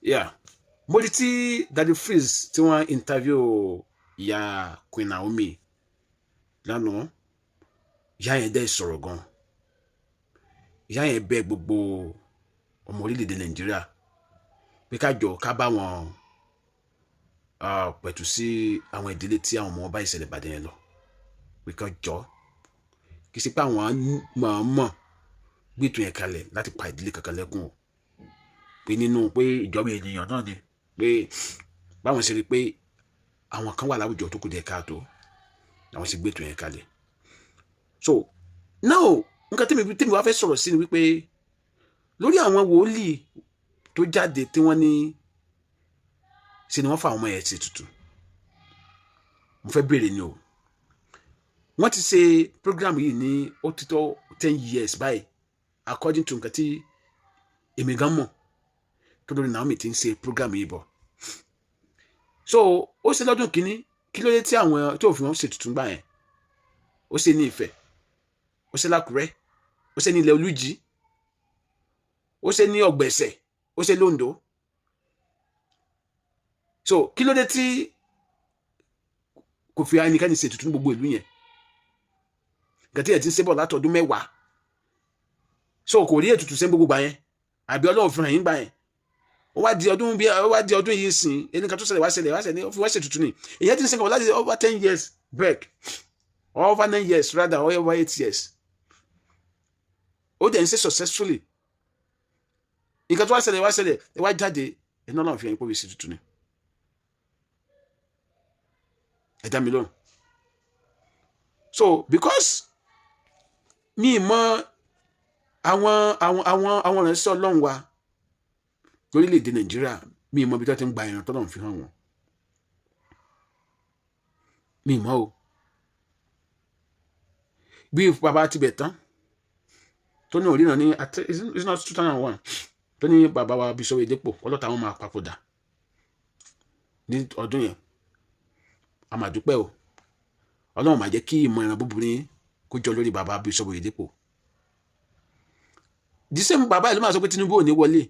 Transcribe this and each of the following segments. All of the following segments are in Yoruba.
Yeah. Mo rí tí Daddy Freeze tí wọ́n interview ìyá Queen Naomi lánàá. Ìyá yẹn dẹ́ sọ̀rọ̀ gan. Ìyá yẹn bẹ̀ gbogbo ọmọ orílẹ̀-èdè Nàìjíríà pé ká jọ ká bá wọn pẹ̀tù sí àwọn ìdílé tí àwọn ọmọ bá ìṣẹ̀lẹ̀ Ìbàdàn yẹn lọ. Pé ká jọ kì í ṣe pé àwọn mọ̀ gbẹ̀tù yẹn kalẹ̀ láti pa ìdílé kankan lẹ́kùn o. Pé nínú pé ìjọba ènìyàn náà ni pé báwọn ṣe rí pé àwọn kan wà láwùjọ tó kù díẹ̀ káàtó àwọn ṣe gbẹ̀tù yẹn kalẹ̀. So now nǹkan tèmi wá fẹ́ sọ̀rọ̀ sí ni wípé lórí àwọn wòlíì tó jáde tí wọ́n ní ṣe ni wọ́n fa àwọn ọmọ yẹn ṣe tutù. Mo fẹ́ béèrè ni o. Wọ́n ti ṣe program yìí ní ó ti tó 10 years báyìí according to nǹkan tí èmi gan mọ̀ tó lórí Naomi ti ń ṣe program yìí bọ̀. So ó ṣe lọ́dún kìíní kí ló dé tí àwọn tó fi wọ́n ṣe tutù gbà yẹn. Ó ṣe ní Ifẹ̀, ó ṣe l'Ákúrẹ́, ó ṣe ní ilẹ̀ Olújì, ó ṣe ní Ọ̀gbẹ̀sẹ̀, ó ṣe l'Óndó. So kí ló dé tí kò fi ẹnikẹ́ni ṣe tutù gbogbo ìlú yẹn. Nǹkan tí ẹ̀ ti ń ṣe bọ̀ látọdún 10. So kò rí ètùtù ṣe gbogbo gbà yẹn àbí Ọlọ́run fi hàn yín gbà yẹn. Ó wá di ọdún yìí sìn ẹnìkan tó ṣẹlẹ̀ wá ṣẹlẹ̀ ó fi wá ṣe tutù ni. Ìyẹn ti ń ṣe kàn láti over 10 years back or over 9 years rather or over 8 years. Ó dẹ̀ ń ṣe successfully. Nǹkan tó wá ṣẹlẹ̀ ẹ wá jáde ẹ̀ náà fi hàn yín pé ó fi ṣe tutù ni. Ẹ dá mi lóhùn. So because mi mọ àwọn ìránṣẹ́ Ọlọ́run wa lórílẹ̀-èdè Nàìjíríà mi mọ ibi tó ti ń gba ìran tọ́lọ́run fi hàn wọ́n. Mi mọ o. Bí bàbá Tibẹ̀ tán tó ní òrí náà ní it's not 2001 tó ní bàbá wa Bishop Oyedepo ọlọ́ta wọn máa papòdà ní ọdún yẹn. A máa dúpẹ́ o. Ọlọ́run máa jẹ́ kí ìmọ̀ ìran búburú yín kó jọ lórí bàbá Bishop Oyedepo. The same bàbá ìlú máa sọ pé Tinubu ò ní wọlé.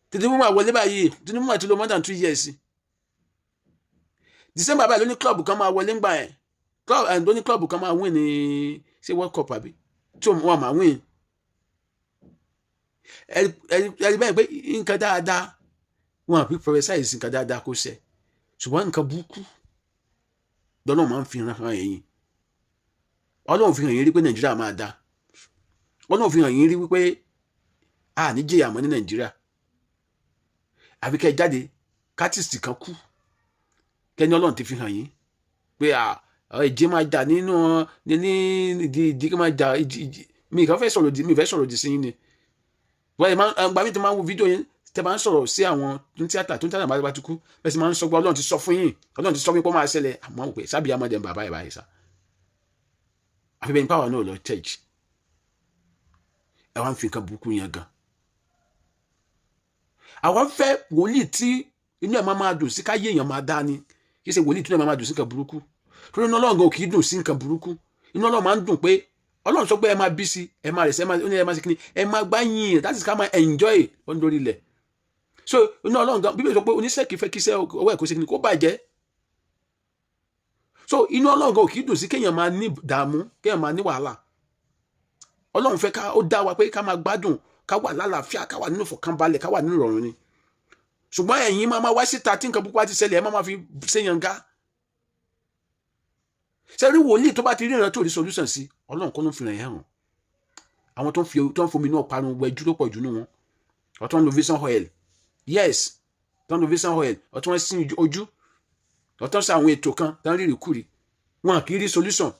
Tinubu máa wọlé báyìí. Tinubu máa ti lò more than 2 years. The same bàbá ìlú ní club kan máa wọlé ńgbà yẹn. Ló ní club kan máa win ní ṣé World Cup àbí tí wọ́n máa win. Ẹ̀rí báyìí pé nǹkan dáadáa wọn àbí prophesize nǹkan dáadáa kó ṣẹ. Ṣùgbọ́n nǹkan burúkú Ọlọ́run máa ń fi hàn ẹ̀yin. Ọlọ́run fi hàn yín rí pé Nàìjíríà máa dá. Ọlọ́run fi hàn yín rí wípé a ní jìyà mọ́ ní Nàìjíríà. Àbí kẹ́ jáde kátìsì kan kú. Kẹ́ni Ọlọ́run ti fi hàn yín pé ìjì máa jà nínú ìdí kí máa jà mi kàn fẹ́ sọ̀rọ̀ òdì sí yín ni. Gbà mí tí máa ń wo fídíò yẹn tẹ́ bá ń sọ̀rọ̀ sí àwọn tíátà bá ti kú bẹ́ẹ̀ sì máa ń sọ pé Ọlọ́run ti sọ fún yín Ọlọ́run ti sọ fún yín pé ó máa ṣẹlẹ̀ àmọ́ wò pé sábìyà máa dẹ̀ bàbá ẹ̀ báyìí sá. Àfi bẹ́ẹ̀ ni pàwọn náà lọ church ẹ wá ń fi nǹkan burúkú yẹn gan. Àwọn fẹ́ wòlíì tí inú ẹ̀ máa dùn sí káyé èèyàn máa dá ni kì í ṣe wòlíì tí inú ẹ̀ máa dùn sí nǹkan burúkú. Torí inú Ọlọ́run gan kì í dùn sí nǹkan burúkú. Inú Ọlọ́run máa ń dùn pé Ọlọ́run sọ pé ẹ máa bí sí ẹ máa rẹ̀ sí ẹ máa ṣe kíni ẹ máa gbá yín that is ká máa enjoy on lórí ilẹ̀. So inú Ọlọ́run gan Bíbélì sọ pé oníṣẹ́ kì í fẹ́ kí iṣẹ́ ọwọ́ ẹ̀ kó ṣe kíni kó bàjẹ́. So inú Ọlọ́run gan kì í dùn sí kéèyàn máa ní ìdààmú kéèyàn máa ní wàhálà. Ọlọ́run fẹ́ ká ó dá wa pé ká máa gbádùn ká wà lálàáfíà ká wà nínú ìfọ̀kànbalẹ̀ ká wà nínú ìrọ̀rùn ni. Ṣùgbọ́n ẹ̀yin máa wá síta tí nǹkan púpọ̀ ti ṣẹlẹ̀ ẹ máa fi ṣèyàn ga. Ṣé rí wòlíì tó bá ti rí ìran tó rí solution sí Ọlọ́run kọ́ ló ń fi ràn yẹn hàn. Àwọn tó ń fomi náà parun wẹjú ló pọ̀ jù nínú wọn. Ọ̀tọ́ ń lo vision oil yes tó ń lo vision oil ọ̀tọ́ ń sin ojú ọ̀tọ́ ń ṣe àwọn ètò kan tó ń rí ìrìkúrì wọn kì í rí solution.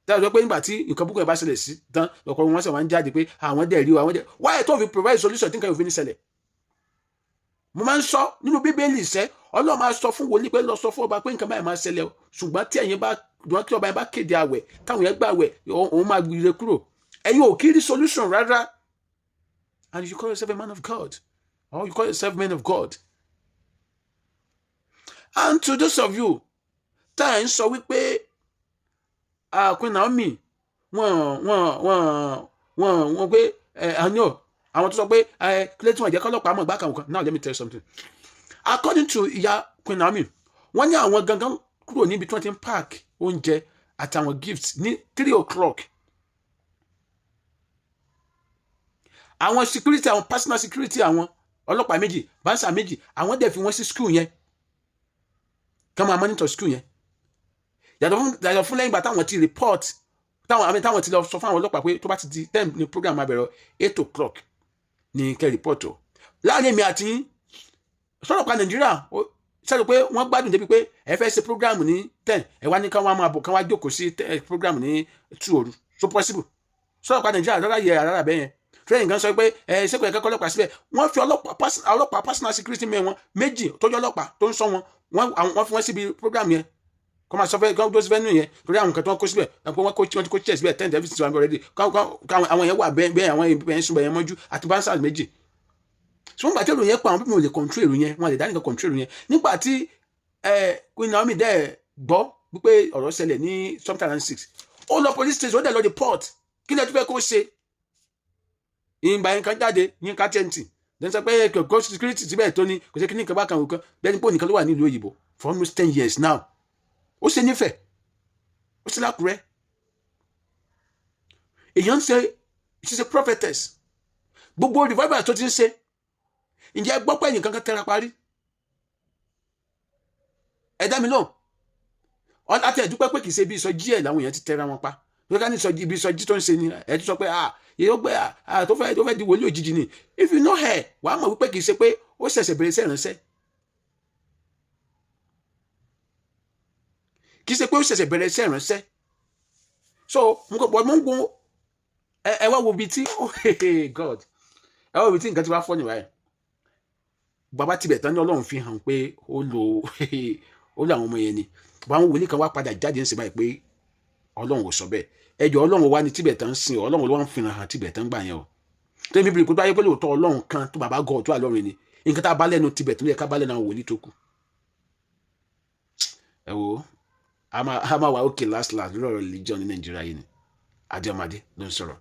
Dáa sọ pé nígbà tí nǹkan púpọ̀ bá ṣẹlẹ̀ sí tán lọ́kọ̀ wọn ṣe wá ń jáde pé àwọn dẹ̀ rí àwọn dẹ̀ why tó fi provide solution tí nǹkan yóò fi ní ṣẹlẹ̀. Mo máa ń sọ nínú Bíbélì ìṣẹ́ Ọlọ́run máa sọ fún wòlíì pé lọ sọ fún ọba pé nǹkan báyìí máa ṣẹlẹ̀ o ṣùgbọ́n tí ẹ̀yin bá dùn kí ọba yẹn bá kéde àwẹ̀ táwọn yẹn gbà àwẹ̀ òun máa gbìyànjú kúrò ẹ̀yin ò kí rí solution rárá and you call yourself a man of God or you call yourself man of God. And to those of you tá à ń sọ wípé Queen Naomi wọ́n pé àwọn tó sọ pé kílẹ̀ tí wọ́n jẹ́ kọ́lọ́pàá mọ̀ gbá kan kan. Now let me tell you something. According to ìyá Queen Naomi, wọ́n ní àwọn gangan kúrò níbi tí wọ́n ti ń park oúnjẹ àtàwọn gifts ní 3 o'clock. Àwọn security, àwọn personal security, àwọn ọlọ́pàá méjì, báńsà méjì, àwọn dẹ̀ fi wọ́n sí school yẹn kán máa monitor school yẹn. Yàtọ̀ fún lẹ́yìn ìgbà táwọn ti report táwọn ti lọ sọ fún àwọn ọlọ́pàá pé tó bá ti di 10 ní program máa bẹ̀rẹ̀ 8 o'clock ní kẹ́ report o. Láàrin mi àti sọ́lọ́pàá Nàìjíríà sẹ́nu pé wọ́n gbádùn débi pé ẹ fẹ́ ṣe program ní 10 ẹ wá ní ká wá máa bọ̀ ká wá jókòó sí program ní 2 òru. So possible. Sọ́lọ́pàá Nàìjíríà lọ́la yẹ àrárá bẹ́ẹ̀ yẹn. Training kan sọ pé ṣé kò yẹ kẹ́kọ̀ọ́ ọlọ́pàá síbẹ̀ wọ́n fi ọlọ́pàá personal security men wọn méjì tó jẹ́ ọlọ́pàá tó ń sọ wọ́n fi wọ́n síbi program yẹn kọ́ máa sọ fẹ́ kọ́ tó síbẹ̀ nù yẹn torí àwọn nǹkan tó wọ́n kó síbẹ̀ wọ́n kó chess síbẹ̀ 10 everything wà already àwọn yẹn wà bẹ́ẹ̀ àwọn yẹn sùn bẹ́ẹ̀ mọ́jú àti báńsà méjì. So wọ́n gbà tí èrò yẹn pa àwọn pípọ̀ lè control èrò yẹn wọ́n lè dá nìkan control èrò yẹn nígbà tí Queen Naomi dẹ̀ gbọ́ wípé ọ̀rọ̀ ṣẹlẹ̀ ní something around 6 ó lọ police station ó dẹ̀ lọ report kí lẹ tún fẹ́ kó ṣe ìgbà yẹn kan jáde yín ká tẹ́ǹtì then sọ pé kò security síbẹ̀ tó ní kò sí kí ní nǹkan bá kan òkan bẹ́ẹ̀ ni pé nìkan ló wà nílùú òyìnbó for almost 10 years now ó ṣe nífẹ̀ẹ́ ó ṣe lákùrẹ́ èèyàn ń ṣe she's a prophetess gbogbo revival tó ti ń ṣe ǹjẹ́ gbọ́ pé ẹ̀yìn kankan tẹ́ra parí ẹ̀dá mi náà àti ẹ̀dúpẹ́ pé kì í ṣe bí ìsọjí ẹ̀ làwọn èèyàn ti tẹ́ra wọn pa lórí ká ní ibi ìsọjí tó ń ṣe ni ẹ̀ tó sọ pé yóò gbé tó fẹ́ di wòlíì òjijì ni if you know her wàá mọ̀ wípé kì í ṣe pé ó ṣẹ̀ṣẹ̀ bẹ̀rẹ̀ iṣẹ́ ìránṣẹ́ kì í ṣe pé ó ṣẹ̀ṣẹ̀ bẹ̀rẹ̀ iṣẹ́ ìránṣẹ́ so mo ń gun ẹ wá wo ibi tí God ẹ wá wo ibi tí nǹkan ti wá fọ́ nìwáyé bàbá tibẹ̀ tán ní Ọlọ́run fi hàn pé ó lo àwọn ọmọ yẹn ni báwọn wòlíì kan wá padà jáde ń ṣe báyìí pé Ọlọ́run ò sọ bẹ́ẹ̀ ẹjọ́ Ọlọ́run wá ní Tibetan sìn Ọlọ́run ló wá ń fi hàn Tibetan gbà yẹn o tó ní bíbélì kó tó bá yẹ pé lóòótọ́ Ọlọ́run kan tó bàbá God tó wà lọ́run ni nǹkan tá a bá lẹ́nu Tibet ló yẹ ká bá lẹ́nu àwọn wòlíì tó kù ẹ wo a máa wà òkè last lórí ọ̀rọ̀ religion ní Nàìjíríà yìí ni Adéọmọdé ló ń sọ̀rọ̀.